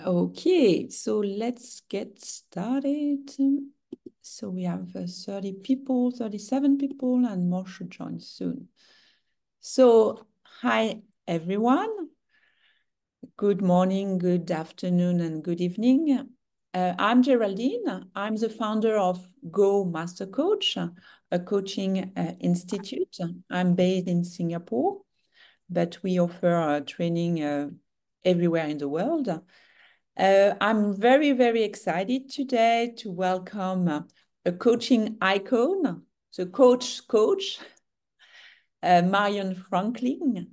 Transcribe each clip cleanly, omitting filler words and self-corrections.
Okay, so let's get started. So we have 30 people, 37 people, and more should join soon. So, hi everyone. Good morning, good afternoon, and good evening. I'm Geraldine. I'm the founder of Go Master Coach, a coaching institute. I'm based in Singapore, but we offer training everywhere in the world. I'm very, very excited today to welcome a coaching icon, the coach, Marion Franklin.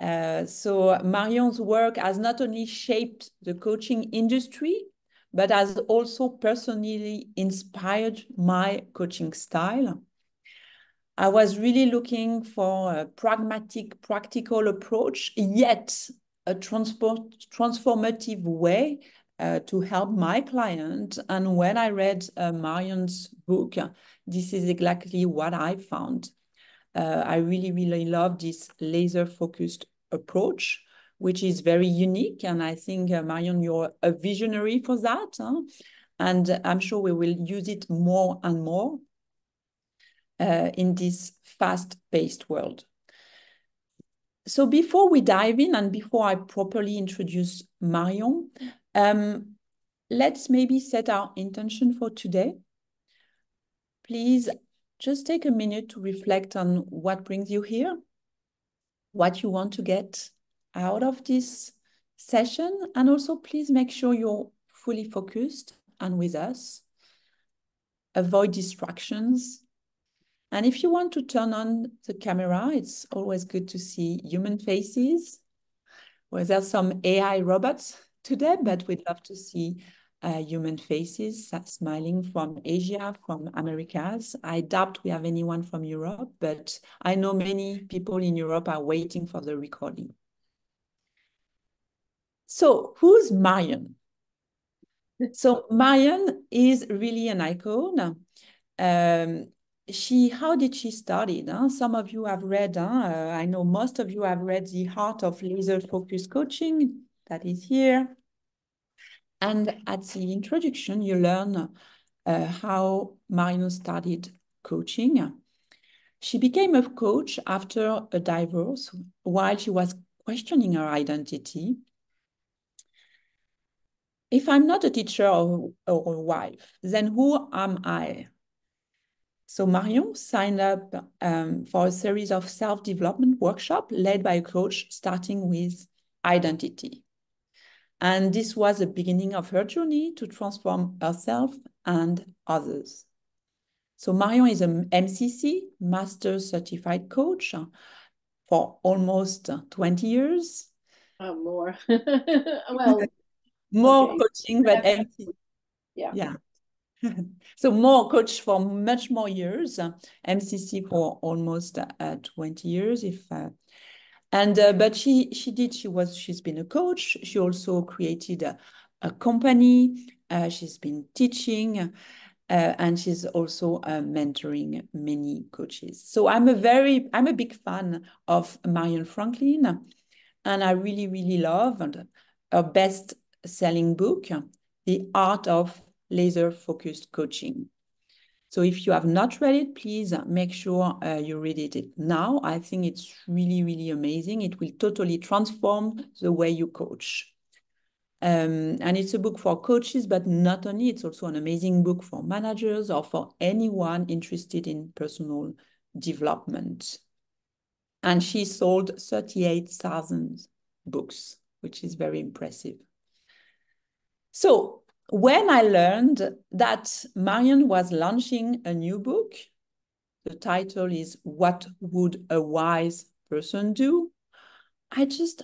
So Marion's work has not only shaped the coaching industry, but has also personally inspired my coaching style. I was really looking for a pragmatic, practical approach, yet a transformative way to help my client. And when I read Marion's book, this is exactly what I found. I really, really love this laser-focused approach, which is very unique. And I think, Marion, you're a visionary for that. Huh? And I'm sure we will use it more and more in this fast-paced world. So before we dive in and before I properly introduce Marion, let's maybe set our intention for today. Please just take a minute to reflect on what brings you here, what you want to get out of this session, and also please make sure you're fully focused and with us. Avoid distractions. And if you want to turn on the camera, it's always good to see human faces. Well, there's some AI robots today, but we'd love to see human faces smiling from Asia, from Americas. I doubt we have anyone from Europe, but I know many people in Europe are waiting for the recording. So who's Marion? So Marion is really an icon. How did she start it? Huh? Some of you have read, I know most of you have read The Art of Laser Focused Coaching, that is here. And at the introduction, you learn how Marion started coaching. She became a coach after a divorce while she was questioning her identity. If I'm not a teacher or a wife, then who am I? So Marion signed up for a series of self-development workshops led by a coach, starting with identity. And this was the beginning of her journey to transform herself and others. So Marion is an MCC, Master Certified Coach, for almost 20 years. More. Well, more okay. coaching, but MCC. Yeah. So more coach for much more years, MCC for almost 20 years. But she's been a coach. She also created a company. She's been teaching, and she's also mentoring many coaches. So I'm a big fan of Marion Franklin, and I really, really love her best-selling book, The Art of Laser-Focused Coaching. So if you have not read it, please make sure you read it now. I think it's really, really amazing. It will totally transform the way you coach. And it's a book for coaches, but not only, it's also an amazing book for managers or for anyone interested in personal development. And she sold 38,000 books, which is very impressive. So when I learned that Marion was launching a new book, the title is What Would a Wise Person Do? I just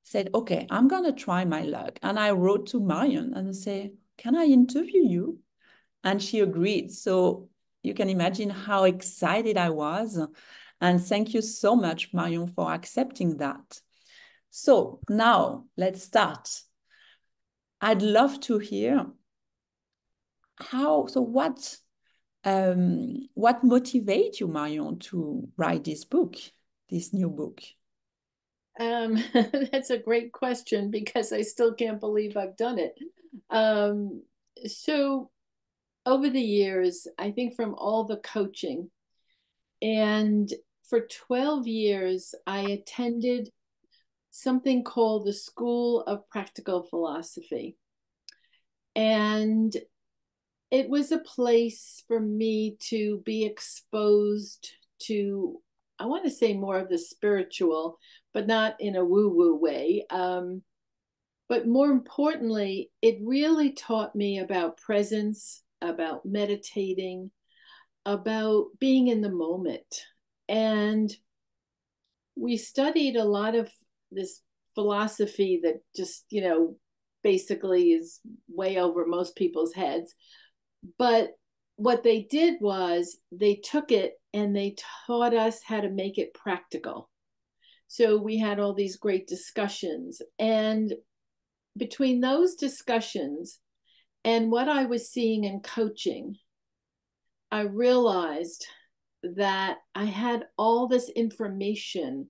said, okay, I'm going to try my luck. And I wrote to Marion and say, can I interview you? And she agreed. So you can imagine how excited I was. And thank you so much, Marion, for accepting that. So now let's start. I'd love to hear what motivates you, Marion, to write this book, this new book? That's a great question because I still can't believe I've done it. Um, so over the years, I think from all the coaching, and for 12 years, I attended something called the School of Practical Philosophy. And it was a place for me to be exposed to, I want to say more of the spiritual, but not in a woo woo way. But more importantly, it really taught me about presence, about meditating, about being in the moment. And we studied a lot of this philosophy that just, basically is way over most people's heads. But what they did was they took it and they taught us how to make it practical. So we had all these great discussions. And between those discussions and what I was seeing in coaching, I realized that I had all this information,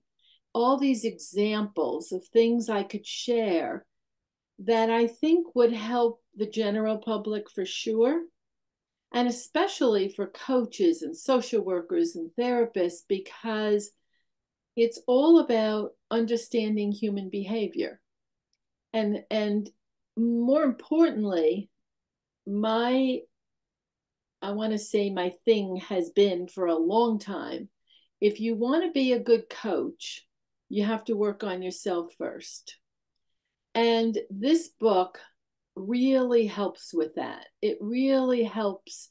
all these examples of things I could share that I think would help the general public for sure, and especially for coaches and social workers and therapists, because it's all about understanding human behavior. And more importantly, my I want to say my thing has been for a long time, if you want to be a good coach, you have to work on yourself first. And this book really helps with that. It really helps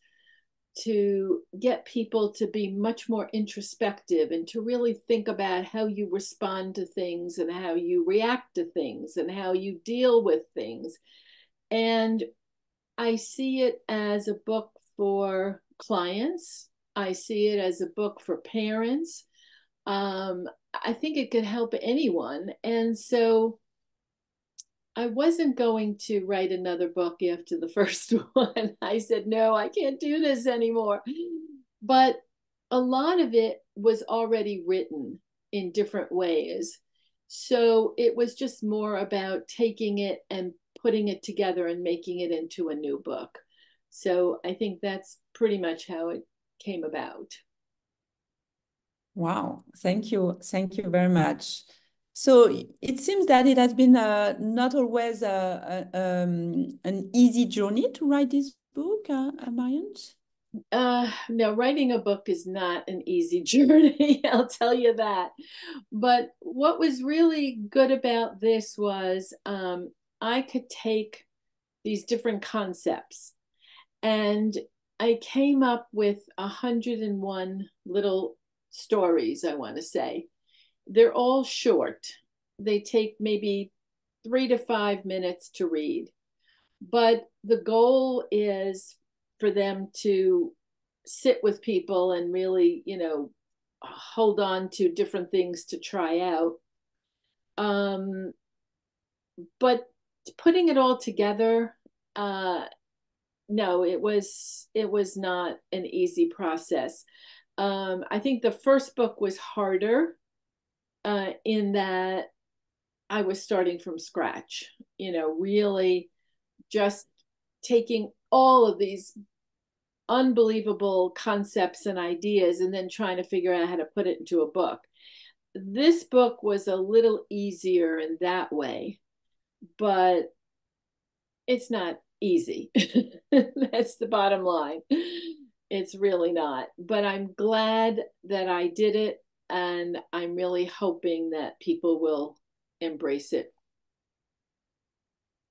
to get people to be much more introspective and to really think about how you respond to things and how you react to things and how you deal with things. And I see it as a book for clients. I see it as a book for parents. I think it could help anyone. And so I wasn't going to write another book after the first one. I said, no, I can't do this anymore. But a lot of it was already written in different ways. So it was just more about taking it and putting it together and making it into a new book. So I think that's pretty much how it came about. Wow, thank you. Thank you very much. So it seems that it has been not always an easy journey to write this book, Marion. No, writing a book is not an easy journey, I'll tell you that. But what was really good about this was I could take these different concepts and I came up with 101 little stories, I want to say. They're all short. They take maybe 3 to 5 minutes to read. But the goal is for them to sit with people and really, hold on to different things to try out. But putting it all together, no, it was not an easy process. I think the first book was harder in that I was starting from scratch, really just taking all of these unbelievable concepts and ideas and then trying to figure out how to put it into a book. This book was a little easier in that way, but it's not easy. That's the bottom line. It's really not. But I'm glad that I did it, and I'm really hoping that people will embrace it.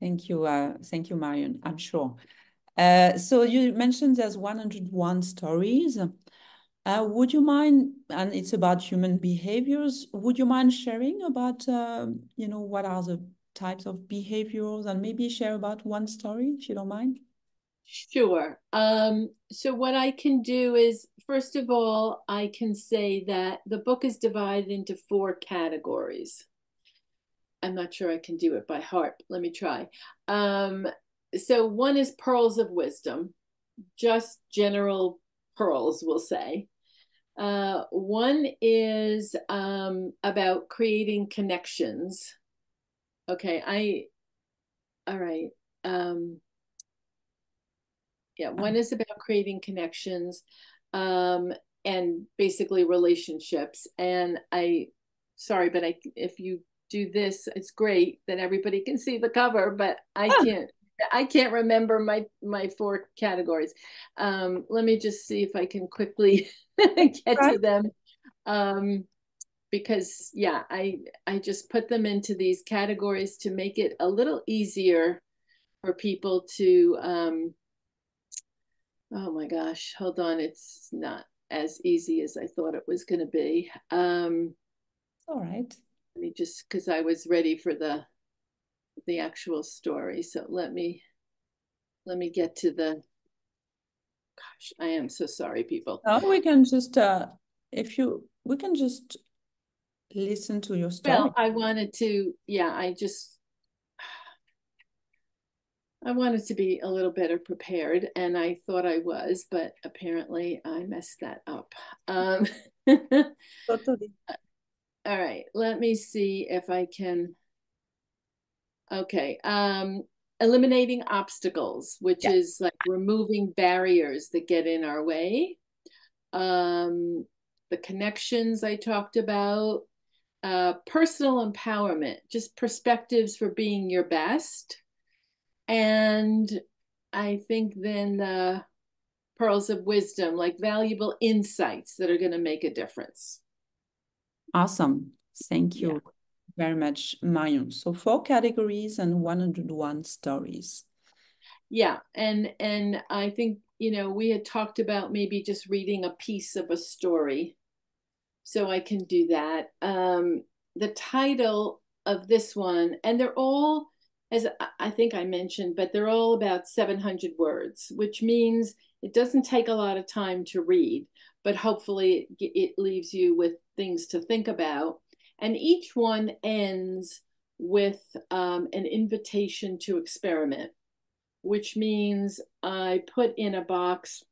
Thank you, Marion. I'm sure. So you mentioned there's 101 stories. Would you mind, and it's about human behaviors, would you mind sharing about, what are the types of behaviors and maybe share about one story, if you don't mind? Sure. So what I can do is, first of all, I can say that the book is divided into 4 categories. I'm not sure I can do it by heart. Let me try. So one is pearls of wisdom, just general pearls, we'll say. One is about creating connections. Okay, all right. Yeah, one is about creating connections, um, and basically relationships. And sorry, but if you do this, it's great that everybody can see the cover, but I can't remember my four categories. Let me just see if I can quickly get Right. to them. Because yeah, I just put them into these categories to make it a little easier for people to oh my gosh, hold on. It's not as easy as I thought it was going to be. All right. Let me just, because I was ready for the actual story. So let me get to the, gosh, I am so sorry, people. Now we can just, if you, we can just listen to your story. Well, I wanted to, yeah, I wanted to be a little better prepared, and I thought I was, but apparently I messed that up. Totally. All right, let me see if I can. Okay. Eliminating obstacles, which Yeah. is like removing barriers that get in our way. The connections I talked about, personal empowerment, just perspectives for being your best. And I think then the pearls of wisdom, like valuable insights that are going to make a difference. Awesome. Thank Yeah. you very much, Marion. So 4 categories and 101 stories. Yeah, and I think, we had talked about maybe just reading a piece of a story. So I can do that. The title of this one, and they're all, as I think I mentioned, but they're all about 700 words, which means it doesn't take a lot of time to read, but hopefully it leaves you with things to think about. And each one ends with an invitation to experiment, which means I put in a box,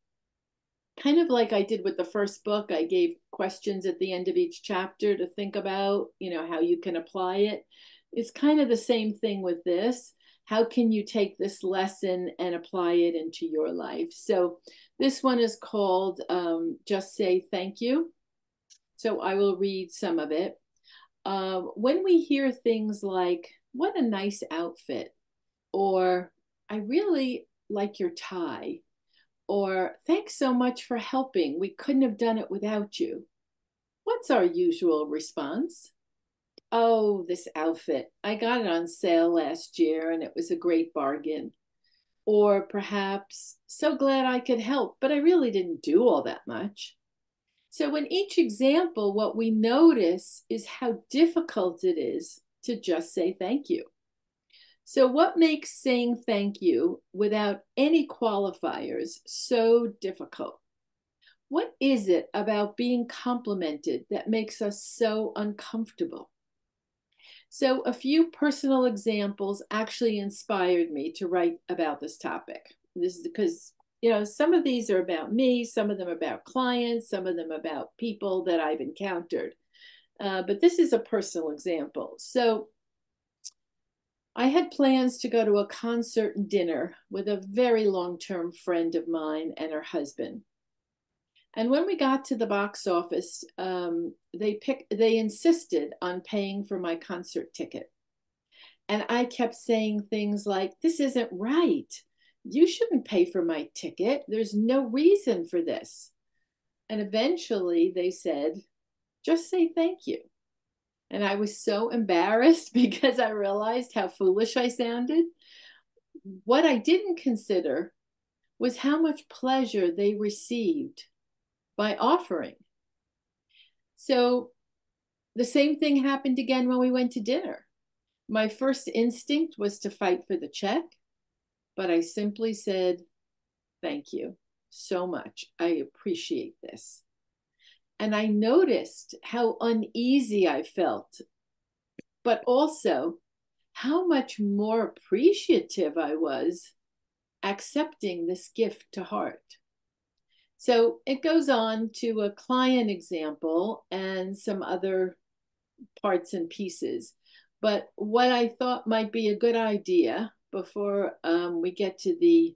kind of like I did with the first book. I gave questions at the end of each chapter to think about, how you can apply it. It's kind of the same thing with this. How can you take this lesson and apply it into your life? So this one is called Just Say Thank You. So I will read some of it. When we hear things like, what a nice outfit, or I really like your tie, or thanks so much for helping. We couldn't have done it without you. What's our usual response? Oh, this outfit. I got it on sale last year and it was a great bargain. Or perhaps, so glad I could help, but I really didn't do all that much. So, in each example, what we notice is how difficult it is to just say thank you. So, what makes saying thank you without any qualifiers so difficult? What is it about being complimented that makes us so uncomfortable? So, a few personal examples actually inspired me to write about this topic. This is because, some of these are about me, some of them are about clients, some of them about people that I've encountered. But this is a personal example. So, I had plans to go to a concert and dinner with a very long term friend of mine and her husband. And when we got to the box office, they insisted on paying for my concert ticket. And I kept saying things like, "This isn't right. You shouldn't pay for my ticket. There's no reason for this." And eventually they said, "Just say thank you." And I was so embarrassed because I realized how foolish I sounded. What I didn't consider was how much pleasure they received by offering. So the same thing happened again when we went to dinner. My first instinct was to fight for the check, but I simply said, "Thank you so much. I appreciate this." And I noticed how uneasy I felt, but also how much more appreciative I was accepting this gift to heart. So it goes on to a client example and some other parts and pieces. But what I thought might be a good idea before we get to the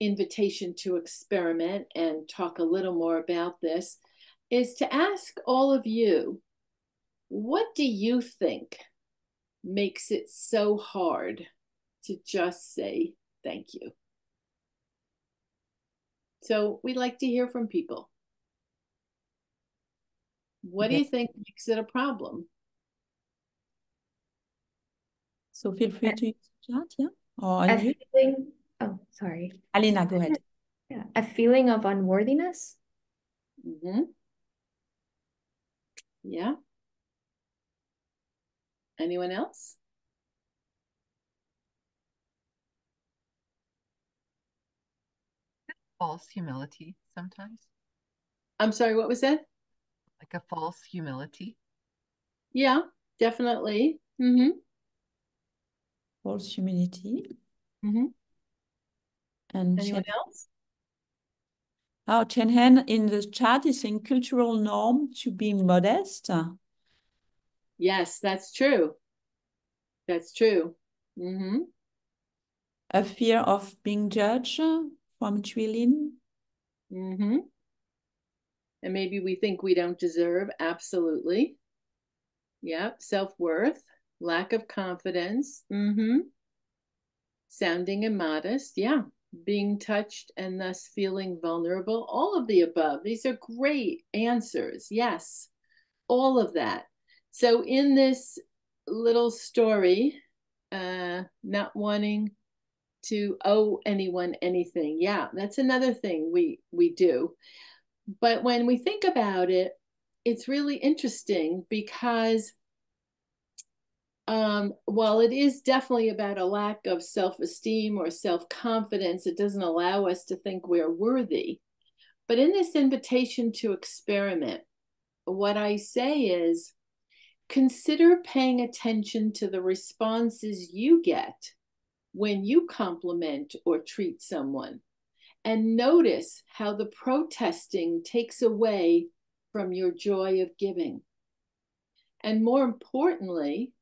invitation to experiment and talk a little more about this is to ask all of you, what do you think makes it so hard to just say thank you? So we'd like to hear from people. What do you think makes it a problem? So feel free to use the chat, yeah? Or A unmute. feeling, oh, sorry. Alina, go ahead. Yeah, a feeling of unworthiness. Mm-hmm. Yeah. Anyone else? False humility sometimes. I'm sorry, what was that? Like a false humility. Yeah, definitely. Mm-hmm. False humility. Mm-hmm. And Anyone else? Oh, Chen Han in the chat is saying cultural norm to be modest. Yes, that's true. That's true. Mm-hmm. A fear of being judged from Twilin. Mm-hmm. And maybe we think we don't deserve. Absolutely. Yeah. Self-worth, lack of confidence. Mm-hmm. Sounding immodest. Yeah. Being touched and thus feeling vulnerable. All of the above. These are great answers. Yes. All of that. So in this little story, not wanting to owe anyone anything. Yeah, that's another thing we do. But when we think about it, it's really interesting because while it is definitely about a lack of self-esteem or self-confidence, it doesn't allow us to think we're worthy. But in this invitation to experiment, what I say is consider paying attention to the responses you get when you compliment or treat someone, and notice how the protesting takes away from your joy of giving. And more importantly,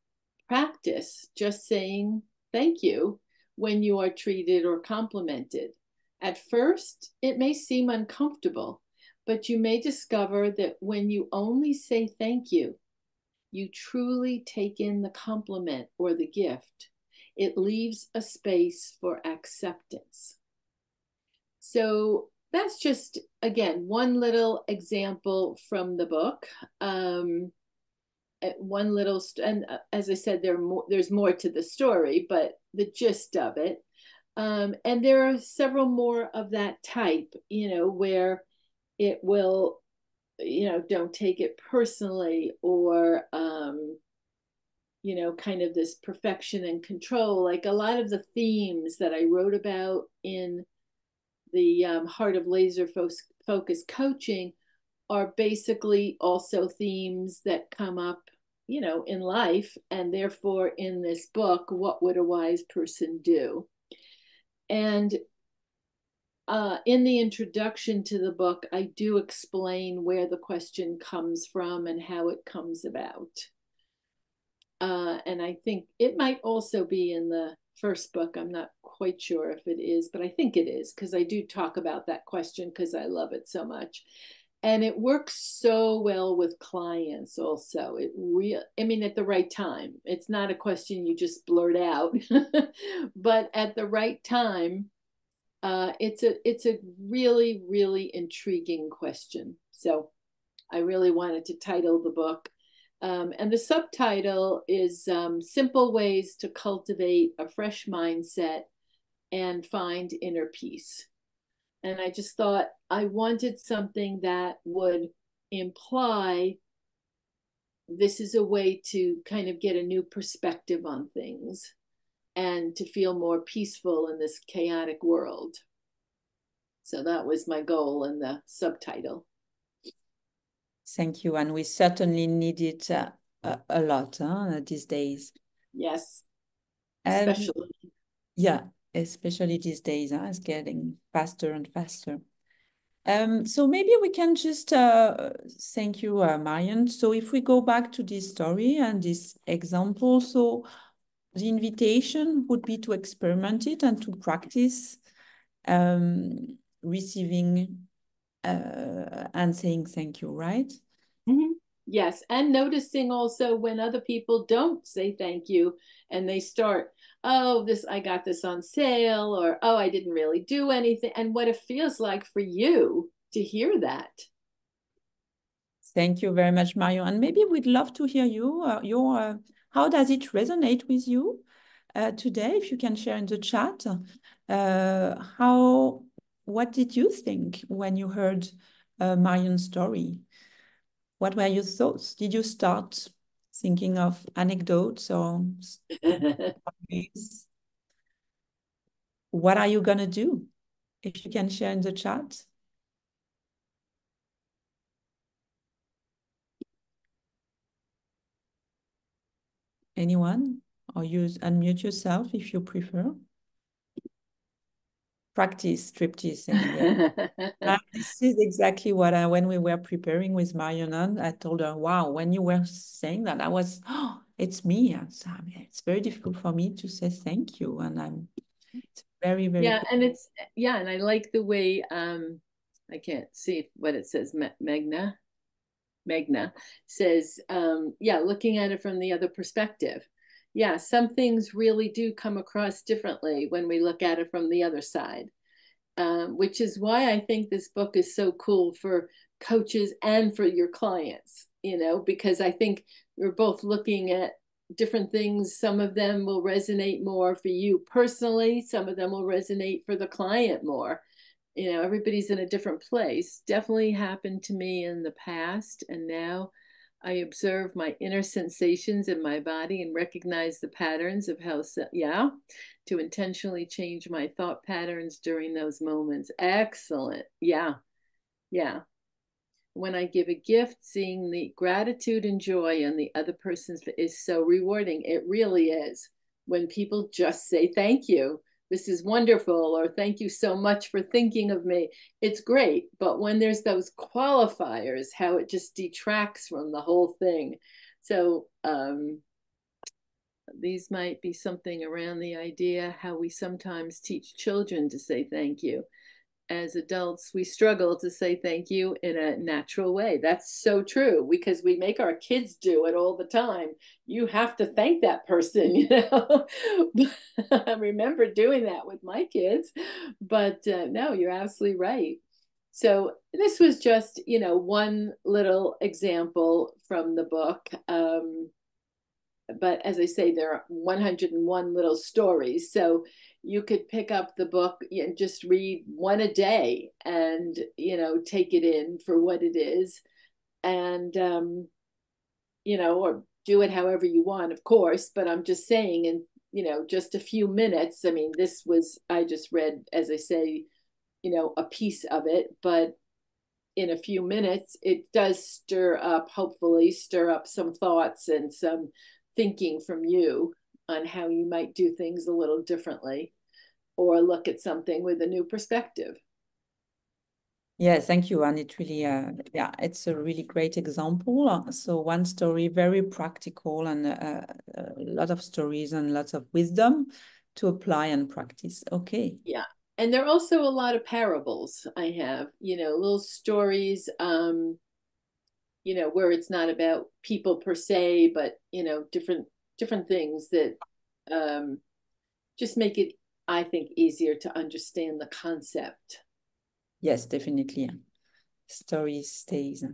practice just saying thank you when you are treated or complimented. At first, it may seem uncomfortable, but you may discover that when you only say thank you, you truly take in the compliment or the gift. It leaves a space for acceptance. So that's just, again, one little example from the book. One little, and as I said, there's more to the story, but the gist of it. And there are several more of that type, where it will, don't take it personally, or, kind of this perfection and control. Like a lot of the themes that I wrote about in the Heart of Laser Focus coaching are basically also themes that come up, in life, and therefore in this book, What Would a Wise Person Do? And in the introduction to the book, I do explain where the question comes from and how it comes about. And I think it might also be in the first book. I'm not quite sure if it is, but I think it is, because I do talk about that question because I love it so much. And it works so well with clients also. At the right time. It's not a question you just blurt out, but at the right time, it's a really, really intriguing question. So I really wanted to title the book. And the subtitle is Simple Ways to Cultivate a Fresh Mindset and Find Inner Peace. And I just thought I wanted something that would imply this is a way to kind of get a new perspective on things and to feel more peaceful in this chaotic world. So that was my goal in the subtitle. Thank you. And we certainly need it a lot these days. Yes, especially. Yeah, especially these days. It's getting faster and faster. So maybe we can just thank you, Marion. So if we go back to this story and this example, so the invitation would be to experiment it and to practice receiving and saying thank you, right? Mm-hmm. Yes, and noticing also when other people don't say thank you and they start, oh, this I got this on sale, or oh, I didn't really do anything, and what it feels like for you to hear that. Thank you very much, Mario. And maybe we'd love to hear you, how does it resonate with you today? If you can share in the chat, what did you think when you heard Marion's story? What were your thoughts? Did you start thinking of anecdotes or stories? What are you gonna do? If you can share in the chat. Anyone? Or unmute yourself if you prefer. Practice striptease saying, yeah. This is exactly what when we were preparing with Marion, I told her, wow, when you were saying that, I was, oh, it's me. So, I mean, it's very difficult for me to say thank you. And it's very, very yeah, cool. and it's, yeah, and I like the way, I can't see what it says, Megna says, yeah, looking at it from the other perspective. Yeah, some things really do come across differently when we look at it from the other side, which is why I think this book is so cool for coaches and for your clients, you know, because I think we're both looking at different things. Some of them will resonate more for you personally, some of them will resonate for the client more. You know, everybody's in a different place. Definitely happened to me in the past, and now I observe my inner sensations in my body and recognize the patterns of how, yeah, to intentionally change my thought patterns during those moments. Excellent. Yeah. Yeah. When I give a gift, seeing the gratitude and joy on the other person's is so rewarding. It really is. When people just say thank you, this is wonderful, or thank you so much for thinking of me, it's great. But when there's those qualifiers, how it just detracts from the whole thing. So these might be something around the idea how we sometimes teach children to say thank you. As adults, we struggle to say thank you in a natural way. That's so true, because we make our kids do it all the time. You have to thank that person, you know. I remember doing that with my kids, but no, you're absolutely right. So this was just, you know, one little example from the book. But as I say, there are 101 little stories. So you could pick up the book and just read one a day and, you know, take it in for what it is. And, you know, or do it however you want, of course. But I'm just saying, in, you know, just a few minutes. I mean, this was, I just read, as I say, you know, a piece of it. But in a few minutes, it does hopefully stir up some thoughts and some thinking from you on how you might do things a little differently or look at something with a new perspective. Yeah, thank you. And it really, yeah, it's a really great example. So one story, very practical, and a lot of stories and lots of wisdom to apply and practice. Okay. Yeah. And there are also a lot of parables I have, you know, little stories, you know, where it's not about people per se, but, you know, different things that just make it, I think, easier to understand the concept. Yes, definitely. Story stays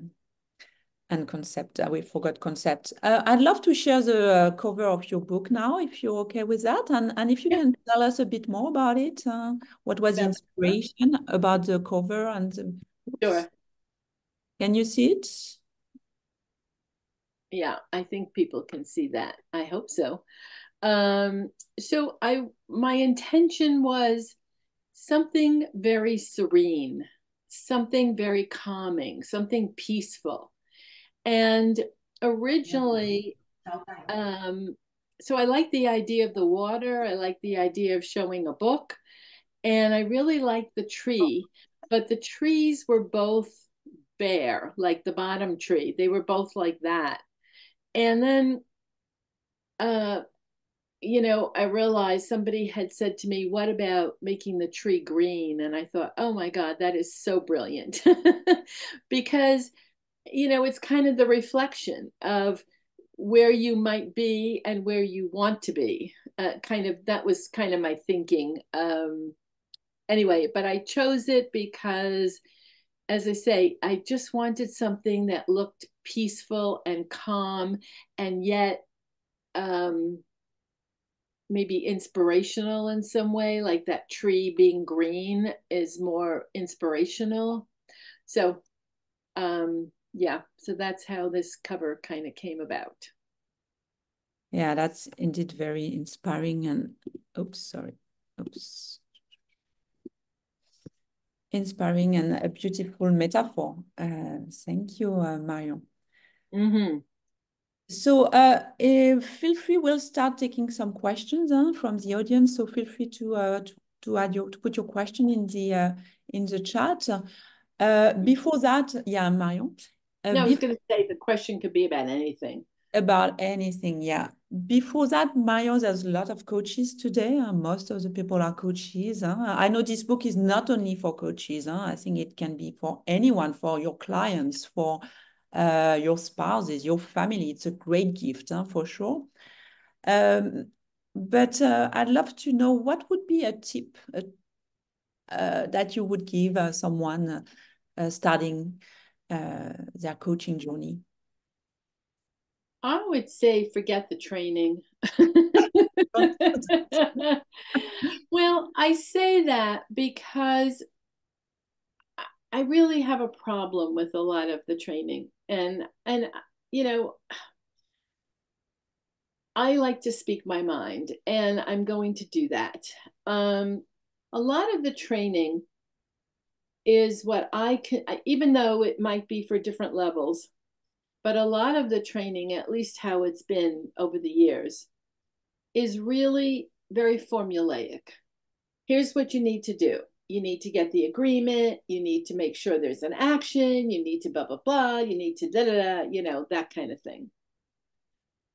and concept. We forgot concept. I'd love to share the cover of your book now, if you're okay with that. And if you can tell us a bit more about it, what was the inspiration about the cover? And Sure. Can you see it? Yeah, I think people can see that. I hope so. So my intention was something very serene, something very calming, something peaceful. And originally, so I like the idea of the water. I like the idea of showing a book, and I really like the tree. but the trees were both bare, like the bottom tree. They were both like that. And then, I realized somebody had said to me, "What about making the tree green?" And I thought, oh my God, that is so brilliant. Because, it's kind of the reflection of where you might be and where you want to be. That was kind of my thinking. Anyway, but I chose it because, as I say, I just wanted something that looked peaceful and calm, and yet maybe inspirational in some way, like that tree being green is more inspirational. So, yeah, so that's how this cover kind of came about. Yeah, that's indeed very inspiring and, inspiring and a beautiful metaphor. Thank you, Marion. Mm-hmm. So feel free, we'll start taking some questions from the audience. So feel free to put your question in the chat. Before that, yeah, Marion. No, I was going to say the question could be about anything. About anything, yeah. Before that, Marion, there's a lot of coaches today. Most of the people are coaches. I know this book is not only for coaches. I think it can be for anyone, for your clients, for your spouses, your family. It's a great gift, for sure. But I'd love to know what would be a tip that you would give someone starting their coaching journey. I would say forget the training. Well, I say that because I really have a problem with a lot of the training. And I like to speak my mind, and I'm going to do that. A lot of the training is what I can, even though it might be for different levels, but a lot of the training, at least how it's been over the years, is really very formulaic. Here's what you need to do. You need to get the agreement. You need to make sure there's an action. You need to blah, blah, blah. You need to da, da, da, that kind of thing.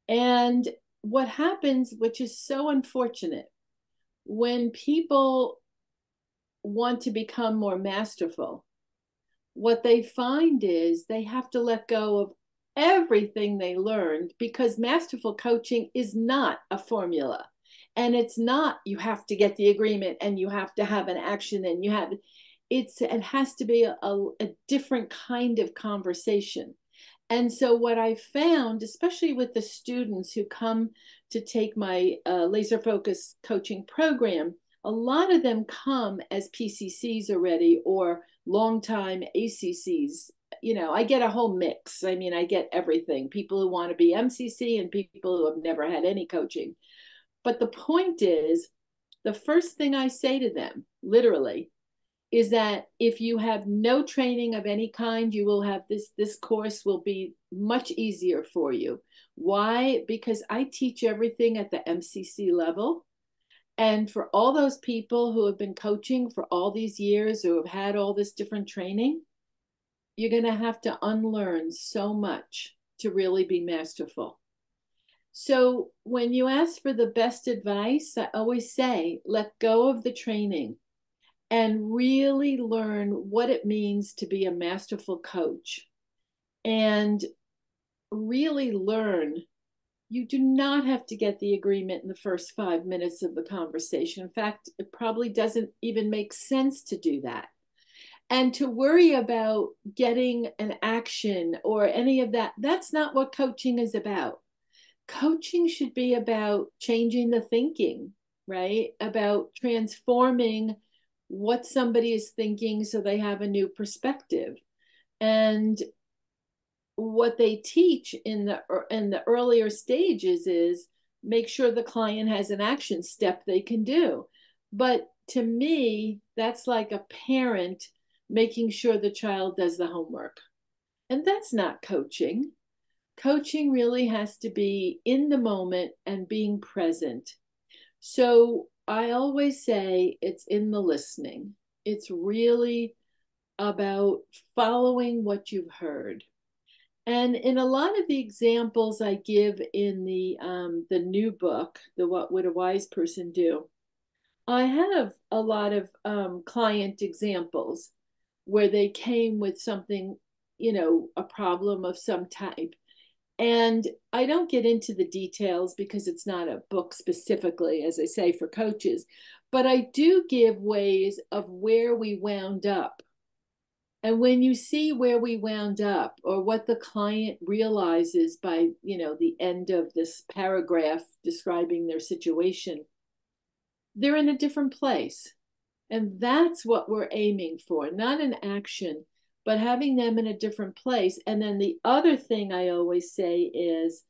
And what happens, which is so unfortunate, when people want to become more masterful, what they find is they have to let go of everything they learned, because masterful coaching is not a formula. And it's not, you have to get the agreement and you have to have an action and it has to be a different kind of conversation. And so what I found, especially with the students who come to take my laser focused coaching program, a lot of them come as PCCs already or longtime ACCs. I get a whole mix. I mean, I get everything. People who want to be MCC and people who have never had any coaching. But the point is, the first thing I say to them, literally, is that if you have no training of any kind, you will have this course will be much easier for you. Why? Because I teach everything at the MCC level. And for all those people who have been coaching for all these years, who have had all this different training, you're going to have to unlearn so much to really be masterful. So when you ask for the best advice, I always say, let go of the training and really learn what it means to be a masterful coach. And really learn, you do not have to get the agreement in the first 5 minutes of the conversation. In fact, it probably doesn't even make sense to do that. And to worry about getting an action or any of that, that's not what coaching is about. Coaching should be about changing the thinking, right? About transforming what somebody is thinking so they have a new perspective. And what they teach in the earlier stages is make sure the client has an action step they can do. But to me, that's like a parent making sure the child does the homework. And that's not coaching. Coaching really has to be in the moment and being present. So I always say it's in the listening. It's really about following what you've heard. And in a lot of the examples I give in the new book, the What Would a Wise Person Do, I have a lot of client examples where they came with something, a problem of some type. And I don't get into the details because it's not a book specifically, as I say, for coaches, but I do give ways of where we wound up. And when you see where we wound up or what the client realizes by, the end of this paragraph describing their situation, they're in a different place. And that's what we're aiming for, not an action, but having them in a different place. And then the other thing I always say is,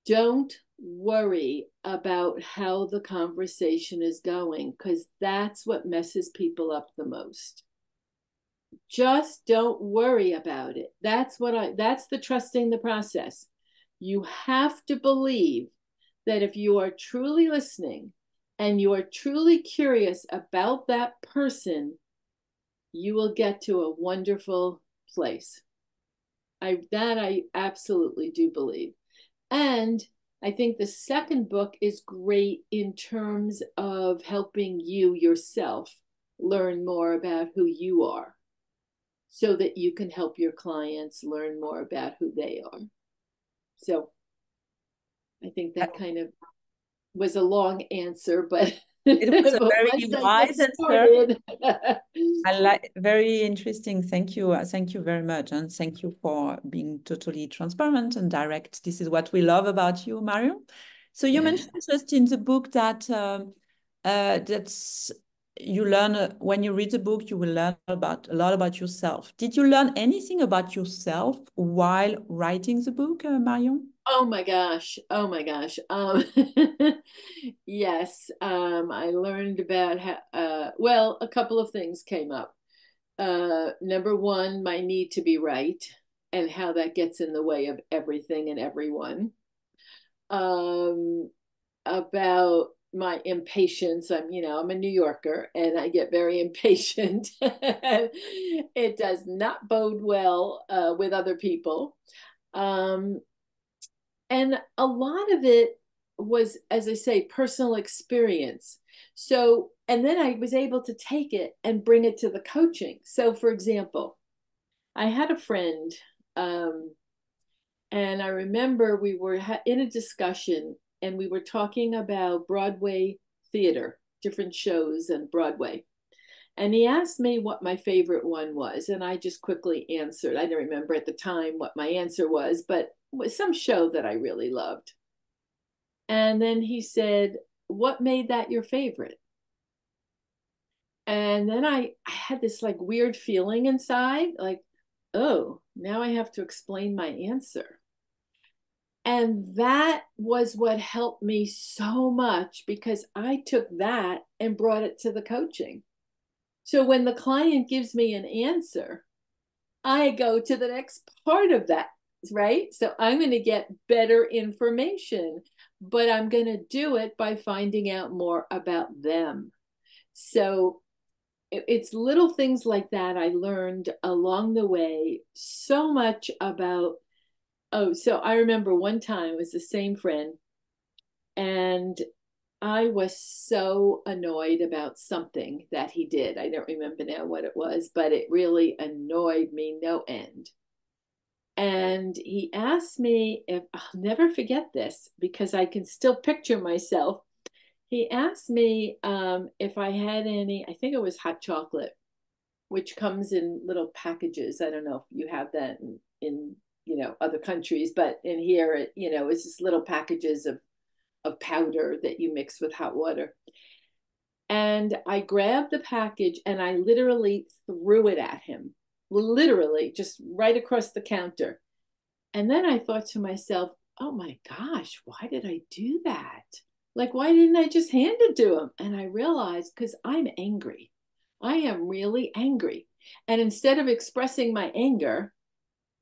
don't worry about how the conversation is going, because that's what messes people up the most. Just don't worry about it. That's the trusting the process. You have to believe that if you are truly listening and you are truly curious about that person, you will get to a wonderful place. I absolutely do believe. And I think the second book is great in terms of helping you yourself learn more about who you are, so that you can help your clients learn more about who they are. So I think that kind of was a long answer, but it was a but very wise answer. I like, very interesting. Thank you. Thank you very much. And thank you for being totally transparent and direct. This is what we love about you, Marion. So you mentioned just in the book that that's you learn when you read the book, you will learn a lot about yourself. Did you learn anything about yourself while writing the book, Marion? Oh my gosh. Oh my gosh. Yes. I learned about how, well, a couple of things came up. Number one, my need to be right and how that gets in the way of everything and everyone. About my impatience. I'm a New Yorker and I get very impatient. It does not bode well with other people. And a lot of it was, as I say, personal experience. So, and then I was able to take it and bring it to the coaching. So, for example, I had a friend, and I remember we were in a discussion and we were talking about Broadway theater, different shows and Broadway. And he asked me what my favorite one was. And I just quickly answered. I don't remember at the time what my answer was, but it was some show that I really loved. And then he said, "What made that your favorite?" And then I had this like weird feeling inside, like, oh, now I have to explain my answer. And that was what helped me so much, because I took that and brought it to the coaching. So when the client gives me an answer, I go to the next part of that, right? So I'm going to get better information, but I'm going to do it by finding out more about them. So it's little things like that I learned along the way so much about. Oh, so I remember one time it was the same friend, and I was so annoyed about something that he did. I don't remember now what it was, but it really annoyed me no end. And he asked me if, I'll never forget this because I can still picture myself. He asked me if I had any, I think it was hot chocolate, which comes in little packages. I don't know if you have that in other countries, but in here, it's just little packages of powder that you mix with hot water. And I grabbed the package and I literally threw it at him, literally just right across the counter. And then I thought to myself, oh my gosh, why did I do that? Like, why didn't I just hand it to him? And I realized, because I'm angry. I am really angry. And instead of expressing my anger,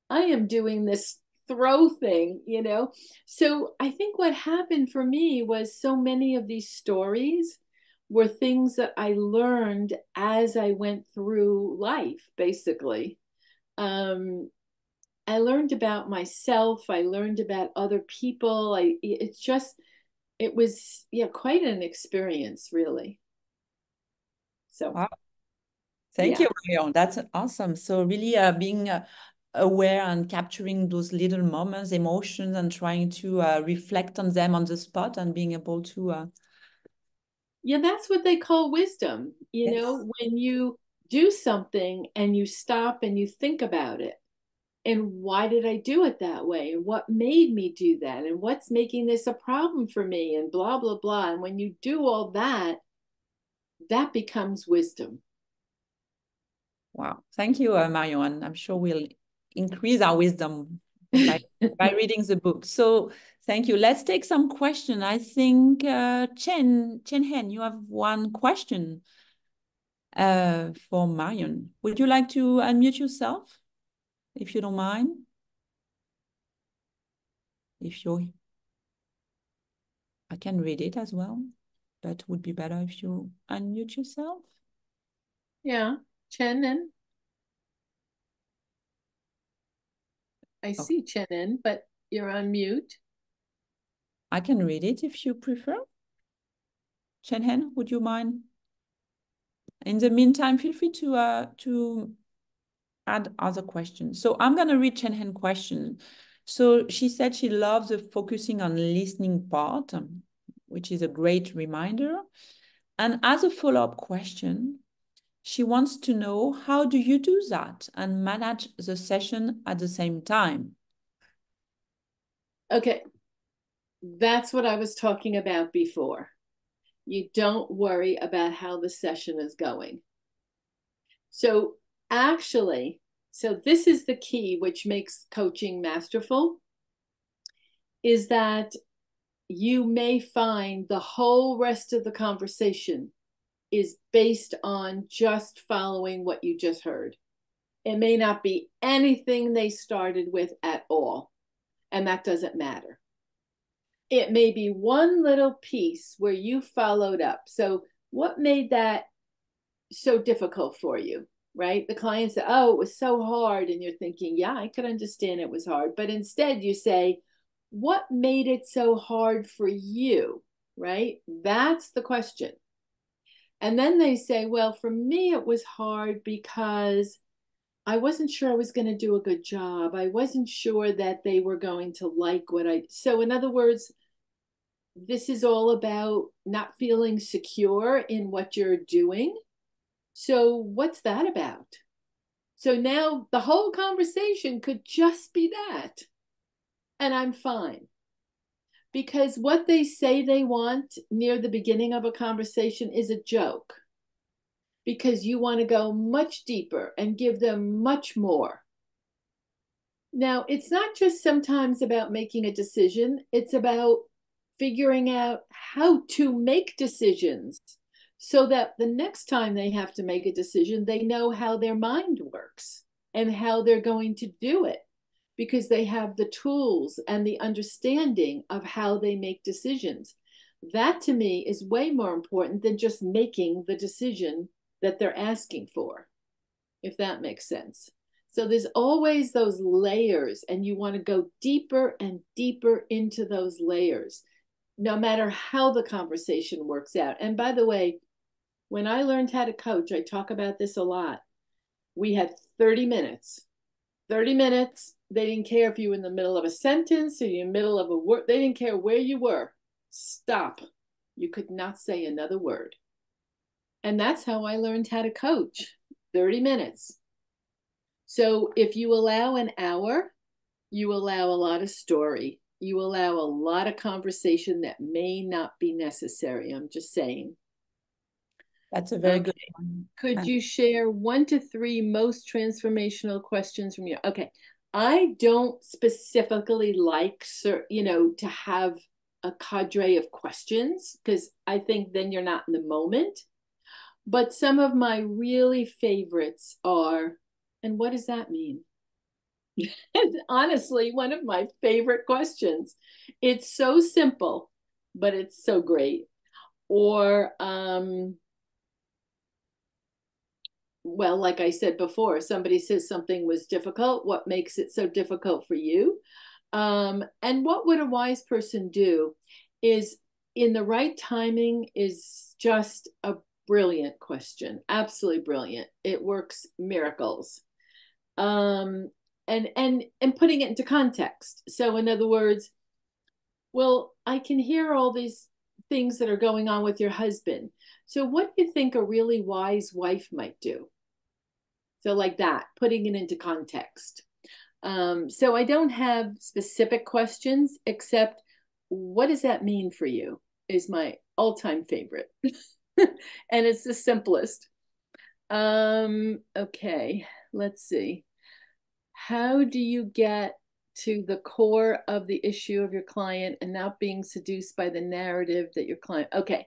I am doing this throw thing, So I think what happened for me was so many of these stories were things that I learned as I went through life, basically. I learned about myself. I learned about other people. It was, yeah, quite an experience, really. So, Wow. Thank yeah. you, Marion. That's awesome. So really being aware and capturing those little moments, emotions, and trying to reflect on them on the spot and being able to Yeah, that's what they call wisdom. You yes. know, when you do something and you stop and you think about it. And why did I do it that way? And what made me do that? And what's making this a problem for me? And blah, blah, blah. And when you do all that, that becomes wisdom. Wow. Thank you, Marion. I'm sure we'll increase our wisdom by reading the book. So thank you. Let's take some question. I think Chen Hen, you have one question for Marion. Would you like to unmute yourself, if you don't mind? If you're, I can read it as well, but would be better if you unmute yourself. Yeah, Chenin. I see Chenin, but you're on mute. I can read it if you prefer. Chen Hen, would you mind? In the meantime, feel free to add other questions. So I'm going to read Chen Hen question. So she said she loves the focusing on listening part, which is a great reminder. And as a follow-up question, she wants to know, how do you do that and manage the session at the same time? Okay, that's what I was talking about before. You don't worry about how the session is going. So actually, so this is the key which makes coaching masterful, is that you may find the whole rest of the conversation is based on just following what you just heard. It may not be anything they started with at all, and that doesn't matter. It may be one little piece where you followed up. So what made that so difficult for you, right? The client said, oh, it was so hard. And you're thinking, yeah, I could understand it was hard. But instead you say, what made it so hard for you, right? That's the question. And then they say, well, for me, it was hard because I wasn't sure I was going to do a good job. I wasn't sure that they were going to like what I. So, in other words, this is all about not feeling secure in what you're doing. So, what's that about? So now the whole conversation could just be that. And I'm fine. Because what they say they want near the beginning of a conversation is a joke. Because you want to go much deeper and give them much more. Now, it's not just sometimes about making a decision, it's about figuring out how to make decisions so that the next time they have to make a decision, they know how their mind works and how they're going to do it because they have the tools and the understanding of how they make decisions. That to me is way more important than just making the decision that they're asking for, if that makes sense. So there's always those layers, and you want to go deeper and deeper into those layers, no matter how the conversation works out. And by the way, when I learned how to coach, I talk about this a lot. We had 30 minutes. 30 minutes. They didn't care if you were in the middle of a sentence or you're in the middle of a word. They didn't care where you were. Stop. You could not say another word. And that's how I learned how to coach. 30 minutes. So if you allow an hour, you allow a lot of story. You allow a lot of conversation that may not be necessary. I'm just saying. That's a very good one. Could you share 1 to 3 most transformational questions from you? Okay. I don't specifically like, to have a cadre of questions because I think then you're not in the moment. But some of my really favorites are, and what does that mean? Honestly, one of my favorite questions. It's so simple, but it's so great. Or, well, like I said before, somebody says something was difficult. What makes it so difficult for you? And what would a wise person do is, in the right timing, is just a brilliant question. Absolutely brilliant. It works miracles. And putting it into context. So in other words, well, I can hear all these things that are going on with your husband. So what do you think a really wise wife might do? So like that, putting it into context. So I don't have specific questions, except what does that mean for you is my all-time favorite. And it's the simplest. Okay, let's see. How do you get to the core of the issue of your client and not being seduced by the narrative that your client, okay,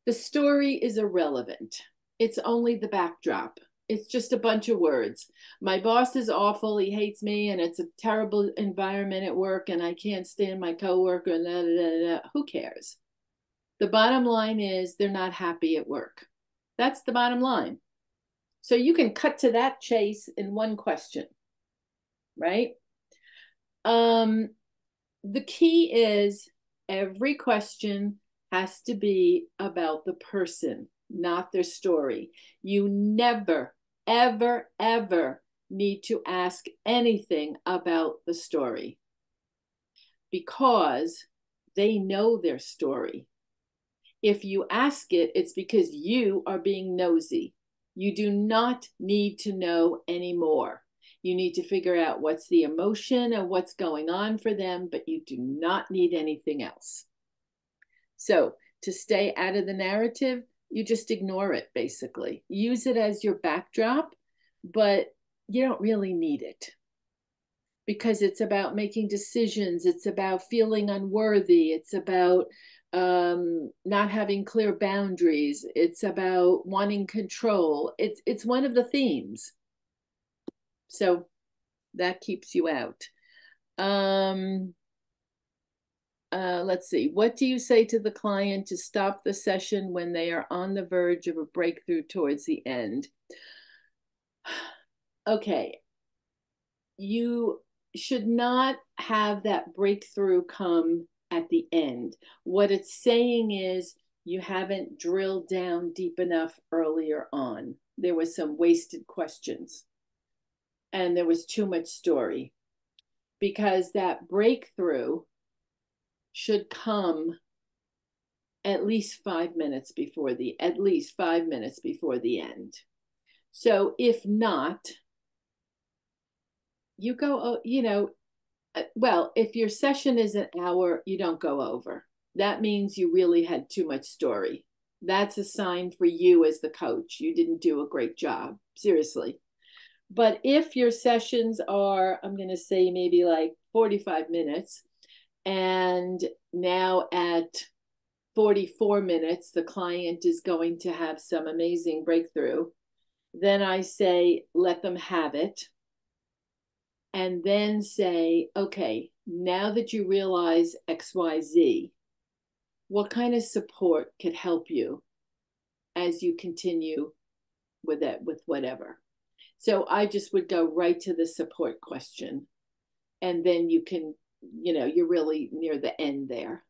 the story is irrelevant. It's only the backdrop. It's just a bunch of words. My boss is awful. He hates me, and it's a terrible environment at work, and I can't stand my coworker. And da, da, da, da. Who cares? The bottom line is they're not happy at work. That's the bottom line. So you can cut to that chase in one question, right? The key is every question has to be about the person, not their story. You never, ever, ever need to ask anything about the story because they know their story. If you ask it, it's because you are being nosy. You do not need to know anymore. You need to figure out what's the emotion and what's going on for them, but you do not need anything else. So to stay out of the narrative, you just ignore it, basically. Use it as your backdrop, but you don't really need it because it's about making decisions. It's about feeling unworthy. It's about not having clear boundaries. It's about wanting control. It's one of the themes. So that keeps you out. Let's see. What do you say to the client to stop the session when they are on the verge of a breakthrough towards the end? Okay. You should not have that breakthrough come at the end. What it's saying is you haven't drilled down deep enough earlier on. There was some wasted questions and there was too much story, because that breakthrough should come at least 5 minutes before the end. So if not, you go, well, if your session is an hour, you don't go over. That means you really had too much story. That's a sign for you as the coach. You didn't do a great job, seriously. But if your sessions are, I'm going to say maybe like 45 minutes, and now at 44 minutes, the client is going to have some amazing breakthrough, then I say, let them have it. And then say, okay, now that you realize XYZ, what kind of support could help you as you continue with it, with whatever? So I just would go right to the support question. And then you can, you're really near the end there.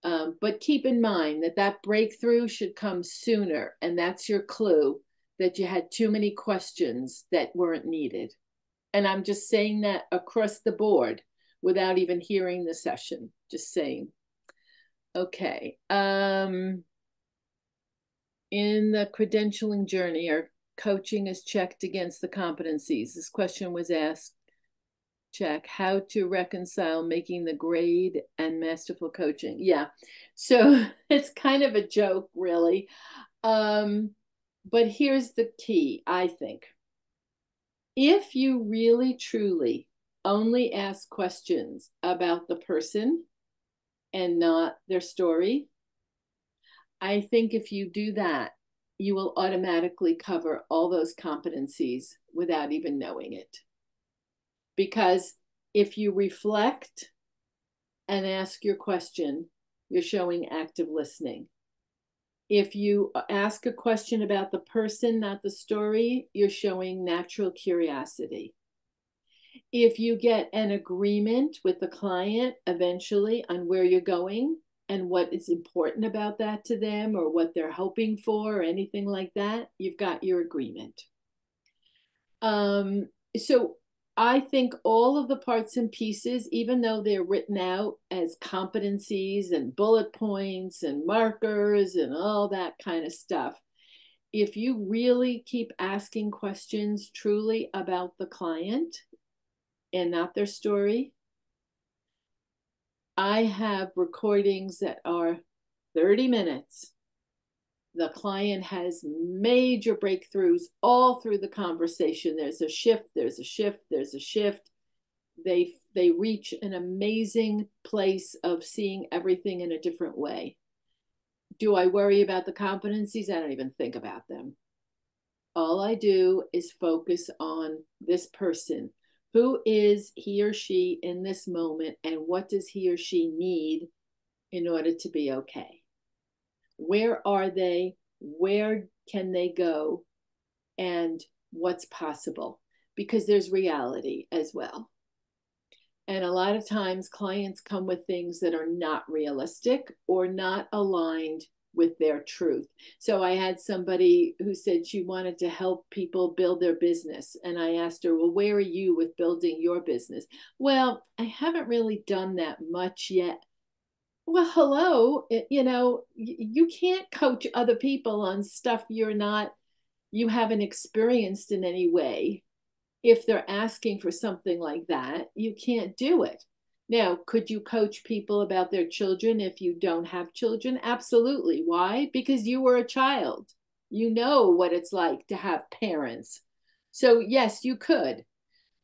But keep in mind that that breakthrough should come sooner. And that's your clue that you had too many questions that weren't needed. And I'm just saying that across the board without even hearing the session, just saying. Okay. In the credentialing journey, our coaching is checked against the competencies. This question was asked, check, how to reconcile making the grade and masterful coaching. Yeah, so it's kind of a joke, really. But here's the key, I think. If you really, truly only ask questions about the person and not their story, I think if you do that, you will automatically cover all those competencies without even knowing it. Because if you reflect and ask your question, you're showing active listening. If you ask a question about the person, not the story, you're showing natural curiosity. If you get an agreement with the client eventually on where you're going and what is important about that to them or what they're hoping for or anything like that, you've got your agreement. So I think all of the parts and pieces, even though they're written out as competencies and bullet points and markers and all that kind of stuff, if you really keep asking questions truly about the client and not their story, I have recordings that are 30 minutes. The client has major breakthroughs all through the conversation. There's a shift, there's a shift, there's a shift. They reach an amazing place of seeing everything in a different way. Do I worry about the competencies? I don't even think about them. All I do is focus on this person. Who is he or she in this moment, and what does he or she need in order to be okay? Where are they? Where can they go? And what's possible? Because there's reality as well. And a lot of times clients come with things that are not realistic or not aligned with their truth. So I had somebody who said she wanted to help people build their business. And I asked her, well, where are you with building your business? Well, I haven't really done that much yet. Well, hello, you can't coach other people on stuff you haven't experienced in any way. If they're asking for something like that, you can't do it. Now, could you coach people about their children if you don't have children? Absolutely. Why? Because you were a child. You know what it's like to have parents. So yes, you could.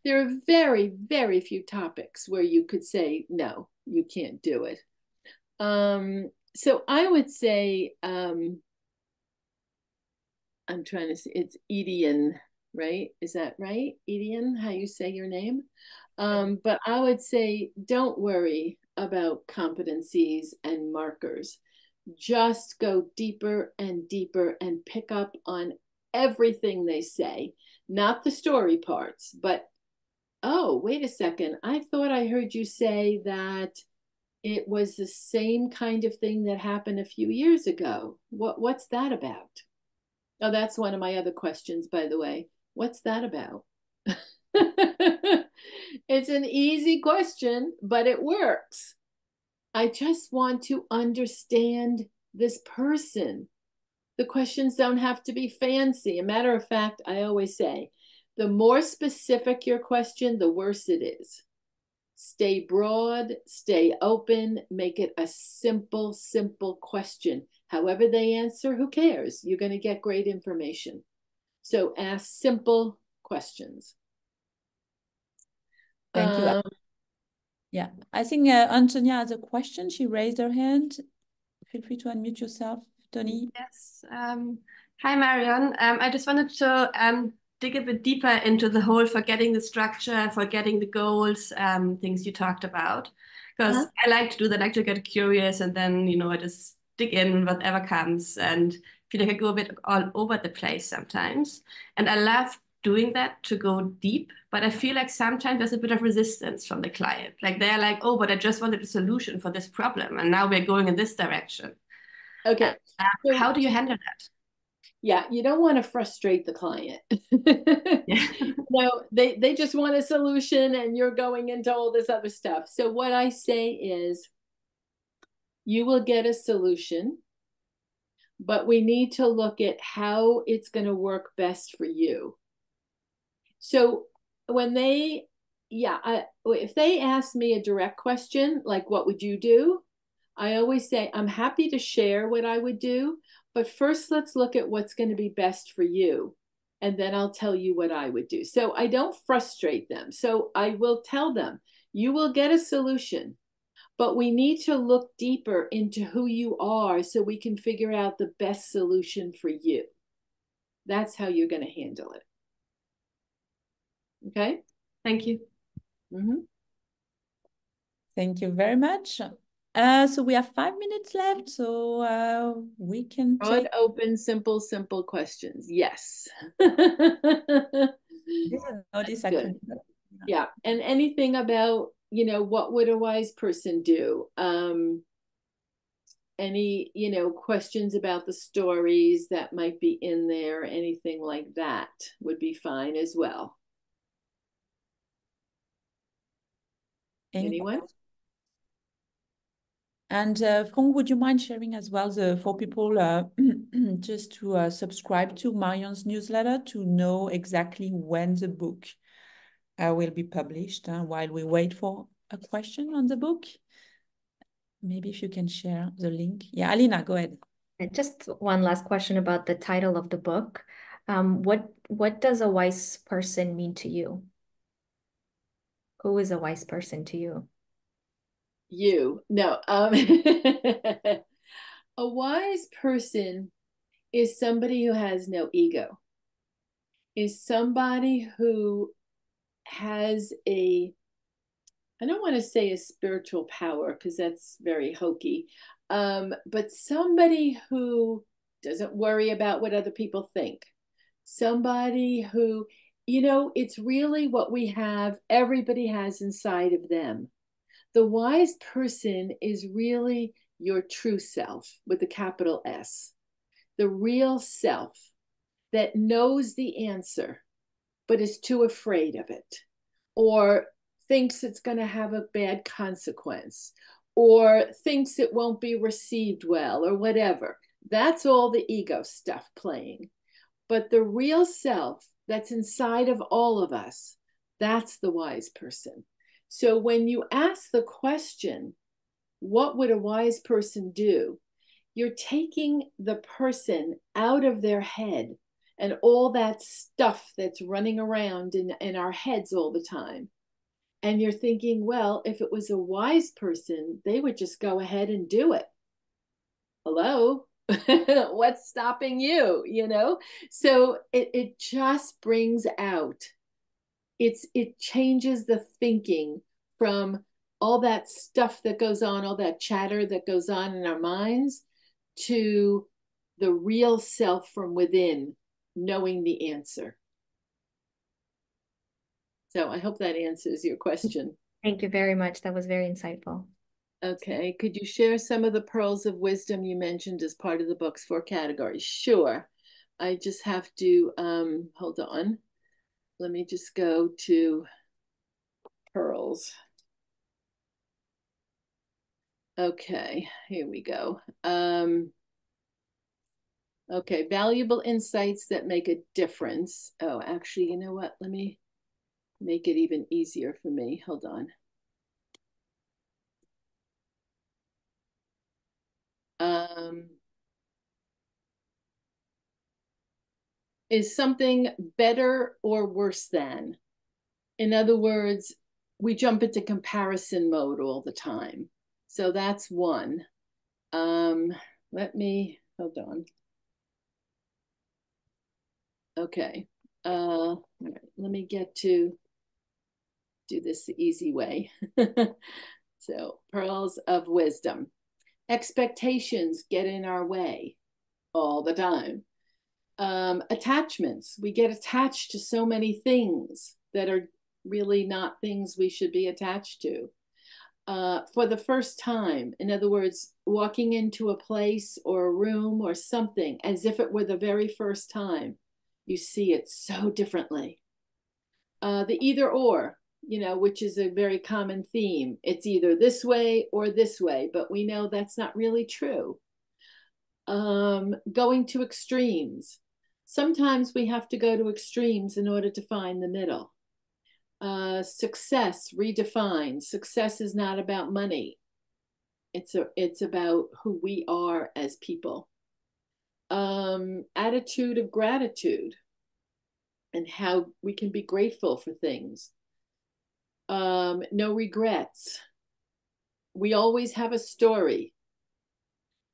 There are very, very few topics where you could say, no, you can't do it. So I would say, I'm trying to see, it's Edian, right? Is that right? Edian, how you say your name? But I would say, don't worry about competencies and markers. Just go deeper and deeper and pick up on everything they say, not the story parts, but, oh, wait a second. I thought I heard you say that it was the same kind of thing that happened a few years ago. What's that about? Oh, that's one of my other questions, by the way. What's that about? It's an easy question, but it works. I just want to understand this person. The questions don't have to be fancy. A matter of fact, I always say, the more specific your question, the worse it is. Stay broad, stay open, make it a simple, simple question. However they answer, who cares? You're going to get great information. So ask simple questions. Thank you. Yeah, I think Antonia has a question. She raised her hand. Feel free to unmute yourself, Tony. Yes. Hi, Marion. I just wanted to dig a bit deeper into the whole forgetting the structure, forgetting the goals, things you talked about. Because I like to do that. I like to get curious and then, I just dig in whatever comes and feel like I go a bit all over the place sometimes. And I love doing that to go deep, but I feel like sometimes there's a bit of resistance from the client. Like they're like, oh, but I just wanted a solution for this problem. And now we're going in this direction. Okay. So how do you handle that? Yeah, you don't want to frustrate the client. They just want a solution and you're going into all this other stuff. So what I say is, you will get a solution, but we need to look at how it's going to work best for you. So when if they ask me a direct question, like what would you do? I always say, I'm happy to share what I would do, but first let's look at what's going to be best for you. And then I'll tell you what I would do. So I don't frustrate them. So I will tell them, you will get a solution, but we need to look deeper into who you are so we can figure out the best solution for you. That's how you're going to handle it. Okay? Thank you. Thank you very much. So we have 5 minutes left, so we can Broad, take. open, simple questions. Yes. Didn't know this Good. acronym. Yeah. And anything about, what would a wise person do? Any, questions about the stories that might be in there, anything like that would be fine as well. Anyone? And Fong, would you mind sharing as well for people just to subscribe to Marion's newsletter to know exactly when the book will be published while we wait for a question on the book? Maybe if you can share the link. Yeah, Alina, go ahead. Just one last question about the title of the book. What does a wise person mean to you? Who is a wise person to you? You. No. A wise person is somebody who has no ego, is somebody who has I don't want to say a spiritual power because that's very hokey, but somebody who doesn't worry about what other people think. Somebody who, it's really what we have, everybody has inside of them. The wise person is really your true self with a capital S, the real self that knows the answer, but is too afraid of it, or thinks it's going to have a bad consequence, or thinks it won't be received well, or whatever. That's all the ego stuff playing. But the real self that's inside of all of us, that's the wise person. So when you ask the question, what would a wise person do? You're taking the person out of their head and all that stuff that's running around in our heads all the time. And you're thinking, well, if it was a wise person, they would just go ahead and do it. Hello? What's stopping you? So it just brings out, it changes the thinking from all that stuff that goes on, all that chatter that goes on in our minds, to the real self from within, knowing the answer. So I hope that answers your question. Thank you very much. That was very insightful. Okay, could you share some of the pearls of wisdom you mentioned as part of the book's 4 categories? Sure. I just have to, hold on. Let me just go to pearls. Okay, here we go. Okay, valuable insights that make a difference. Oh, actually, you know what? Let me make it even easier for me. Hold on. Is something better or worse than? In other words, we jump into comparison mode all the time. So that's one. Let me, hold on. Okay. All right, let me get to do this the easy way. So, pearls of wisdom. Expectations get in our way all the time. Attachments. We get attached to so many things that are really not things we should be attached to. For the first time, in other words, walking into a place or a room or something as if it were the very first time, you see it so differently. The either or, which is a very common theme. It's either this way or this way, but we know that's not really true. Going to extremes. Sometimes we have to go to extremes in order to find the middle. Success redefined. Success is not about money. It's about who we are as people. Attitude of gratitude and how we can be grateful for things. No regrets. We always have a story.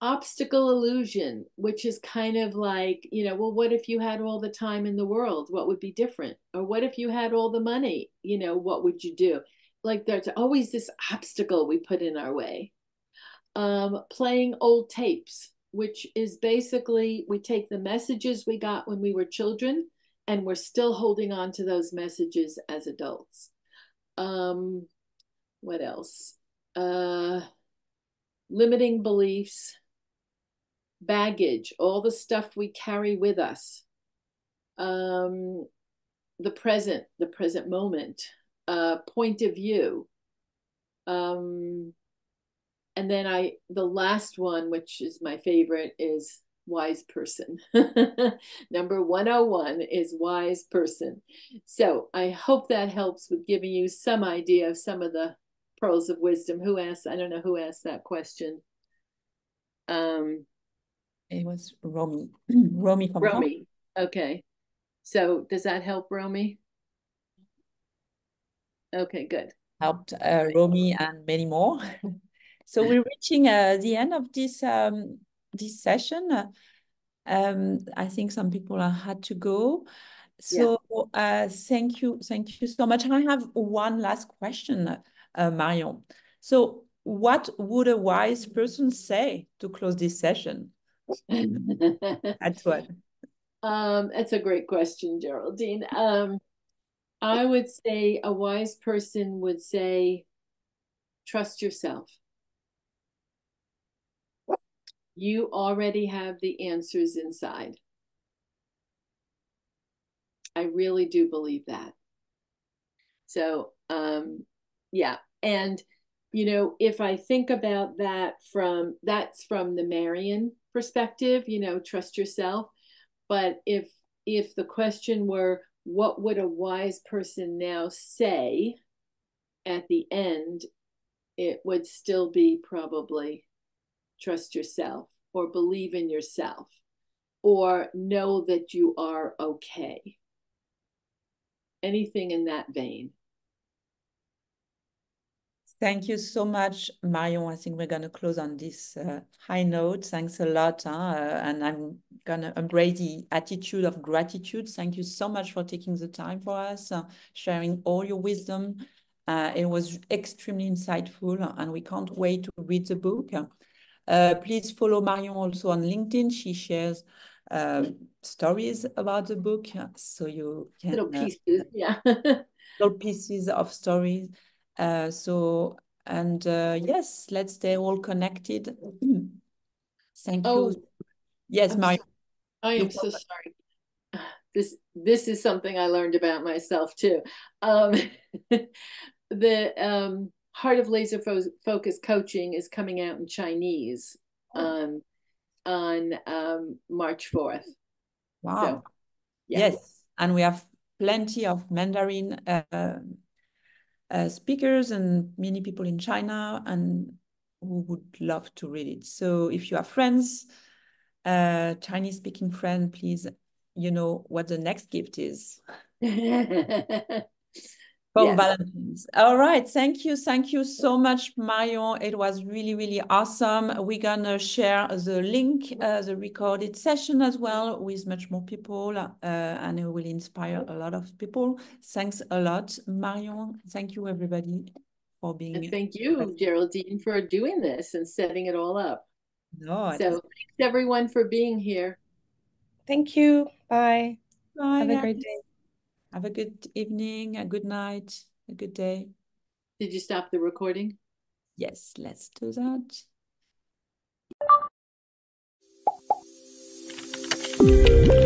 Obstacle illusion, which is kind of like, well, what if you had all the time in the world? What would be different? Or what if you had all the money? What would you do? Like there's always this obstacle we put in our way. playing old tapes, which is basically we take the messages we got when we were children and we're still holding on to those messages as adults. What else? Limiting beliefs, baggage, all the stuff we carry with us. The present moment, point of view. And then the last one, which is my favorite, is wise person. Number 101 is wise person. So I hope that helps with giving you some idea of some of the pearls of wisdom. Who asked? I don't know who asked that question. It was Romy. Romy from Hong Romy. Okay. So does that help, Romy? Okay, good. helped Romy and many more. So we're reaching the end of this this session. I think some people had to go. So thank you so much. And I have one last question, Marion. So what would a wise person say to close this session? That's what. That's a great question, Geraldine. I would say a wise person would say, trust yourself. You already have the answers inside. I really do believe that. So, yeah. And, if I think about that that's from the Marion perspective, trust yourself. But if the question were, what would a wise person now say at the end, it would still be probably trust yourself, or believe in yourself, or know that you are okay. Anything in that vein. Thank you so much, Marion. I think we're going to close on this high note. Thanks a lot. And I'm going to embrace the attitude of gratitude. Thank you so much for taking the time for us, sharing all your wisdom. It was extremely insightful, and we can't wait to read the book. Please follow Marion also on LinkedIn. She shares stories about the book, so you can little pieces, yeah. little pieces of stories. Yes, let's stay all connected. Thank you. Yes, Marion. I am so sorry. This is something I learned about myself too. The Heart of Laser Focus coaching is coming out in Chinese on March 4th. Wow. So, yeah. Yes, and we have plenty of Mandarin speakers and many people in China and who would love to read it. So if you have friends, Chinese speaking friend, please, you know what the next gift is. For Valentine's. All right. Thank you so much, Marion. It was really, really awesome. We're gonna share the link, the recorded session as well with much more people, and it will inspire a lot of people. Thanks a lot, Marion. Thank you, everybody, for being. And thank you, Geraldine, for doing this and setting it all up. No. So thanks everyone for being here. Thank you. Bye. Bye, Have a guys. great day. Have a good evening, a good night, a good day. Did you stop the recording? Yes, let's do that.